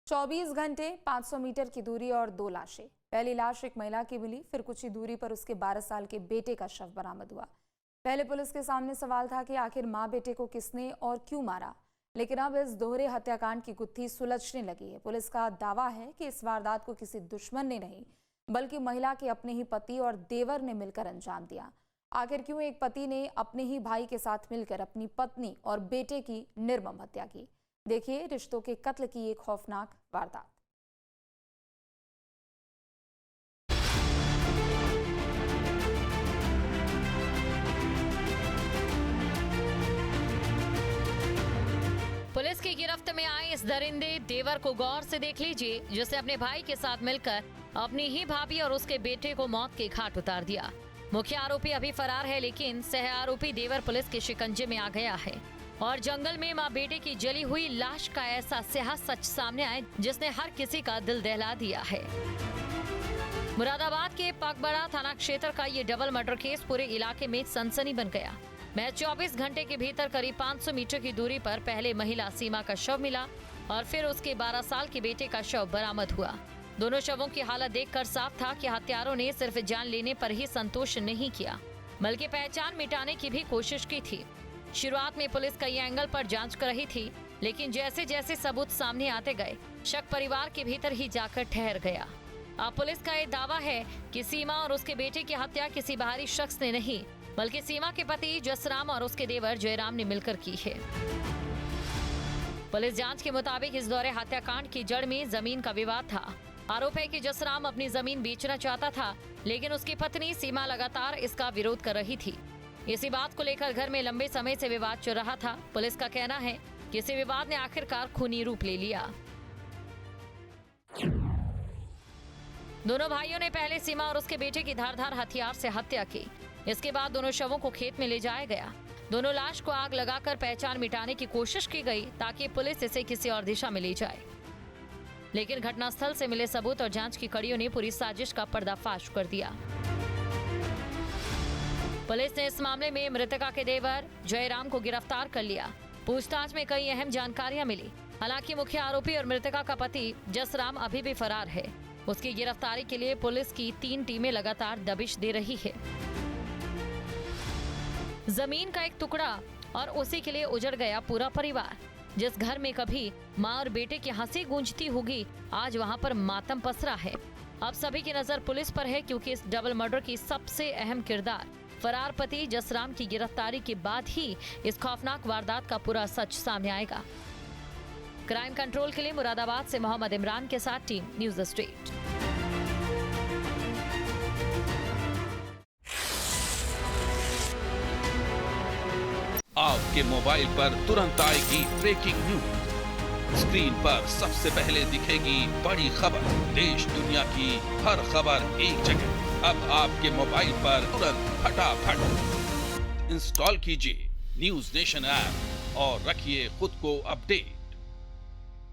24 घंटे 500 मीटर की दूरी और 2 लाशें। पहली लाश एक महिला की मिली, फिर कुछ ही दूरी पर उसके 12 साल के बेटे का शव बरामद हुआ। पहले पुलिस के सामने सवाल था कि आखिर मां बेटे को किसने और क्यों मारा, लेकिन अब इस दोहरे हत्याकांड की गुत्थी सुलझने लगी है। पुलिस का दावा है कि इस वारदात को किसी दुश्मन ने नहीं, बल्कि महिला के अपने ही पति और देवर ने मिलकर अंजाम दिया। आखिर क्यों एक पति ने अपने ही भाई के साथ मिलकर अपनी पत्नी और बेटे की निर्मम हत्या की? देखिए रिश्तों के कत्ल की एक खौफनाक वारदात। पुलिस की गिरफ्त में आए इस दरिंदे देवर को गौर से देख लीजिए, जिसने अपने भाई के साथ मिलकर अपनी ही भाभी और उसके बेटे को मौत के घाट उतार दिया। मुख्य आरोपी अभी फरार है, लेकिन सह आरोपी देवर पुलिस के शिकंजे में आ गया है और जंगल में मां बेटे की जली हुई लाश का ऐसा स्याह सच सामने आए जिसने हर किसी का दिल दहला दिया है। मुरादाबाद के पगबड़ा थाना क्षेत्र का ये डबल मर्डर केस पूरे इलाके में सनसनी बन गया। महज 24 घंटे के भीतर करीब 500 मीटर की दूरी पर पहले महिला सीमा का शव मिला और फिर उसके 12 साल के बेटे का शव बरामद हुआ। दोनों शवों की हालत देखकर साफ था कि हत्यारों ने सिर्फ जान लेने पर ही संतोष नहीं किया, बल्कि पहचान मिटाने की भी कोशिश की थी। शुरुआत में पुलिस कई एंगल पर जांच कर रही थी, लेकिन जैसे जैसे सबूत सामने आते गए, शक परिवार के भीतर ही जाकर ठहर गया। अब पुलिस का ये दावा है कि सीमा और उसके बेटे की हत्या किसी बाहरी शख्स ने नहीं, बल्कि सीमा के पति जसराम और उसके देवर जयराम ने मिलकर की है। पुलिस जांच के मुताबिक इस दौरे हत्याकांड की जड़ में जमीन का विवाद था। आरोप है कि जसराम अपनी जमीन बेचना चाहता था, लेकिन उसकी पत्नी सीमा लगातार इसका विरोध कर रही थी। इसी बात को लेकर घर में लंबे समय से विवाद चल रहा था। पुलिस का कहना है कि इसी विवाद ने आखिरकार खूनी रूप ले लिया। दोनों भाइयों ने पहले सीमा और उसके बेटे की धारदार हथियार से हत्या की। इसके बाद दोनों शवों को खेत में ले जाया गया। दोनों लाश को आग लगाकर पहचान मिटाने की कोशिश की गई ताकि पुलिस इसे किसी और दिशा में ले जाए, लेकिन घटनास्थल से मिले सबूत और जांच की कड़ियों ने पूरी साजिश का पर्दाफाश कर दिया। पुलिस ने इस मामले में मृतका के देवर जयराम को गिरफ्तार कर लिया। पूछताछ में कई अहम जानकारियां मिली। हालांकि मुख्य आरोपी और मृतका का पति जसराम अभी भी फरार है। उसकी गिरफ्तारी के लिए पुलिस की 3 टीमें लगातार दबिश दे रही है। जमीन का एक टुकड़ा और उसी के लिए उजड़ गया पूरा परिवार। जिस घर में कभी मां और बेटे की हंसी गूंजती होगी, आज वहां पर मातम पसरा है। अब सभी की नजर पुलिस पर है, क्योंकि इस डबल मर्डर की सबसे अहम किरदार फरार पति जसराम की गिरफ्तारी के बाद ही इस खौफनाक वारदात का पूरा सच सामने आएगा। क्राइम कंट्रोल के लिए मुरादाबाद से मोहम्मद इमरान के साथ टीम न्यूज़ स्ट्रीट। आपके मोबाइल पर तुरंत आएगी ब्रेकिंग न्यूज। स्क्रीन पर सबसे पहले दिखेगी बड़ी खबर। देश दुनिया की हर खबर एक जगह। अब आपके मोबाइल पर तुरंत फटाफट इंस्टॉल कीजिए न्यूज़ नेशन ऐप और रखिए खुद को अपडेट।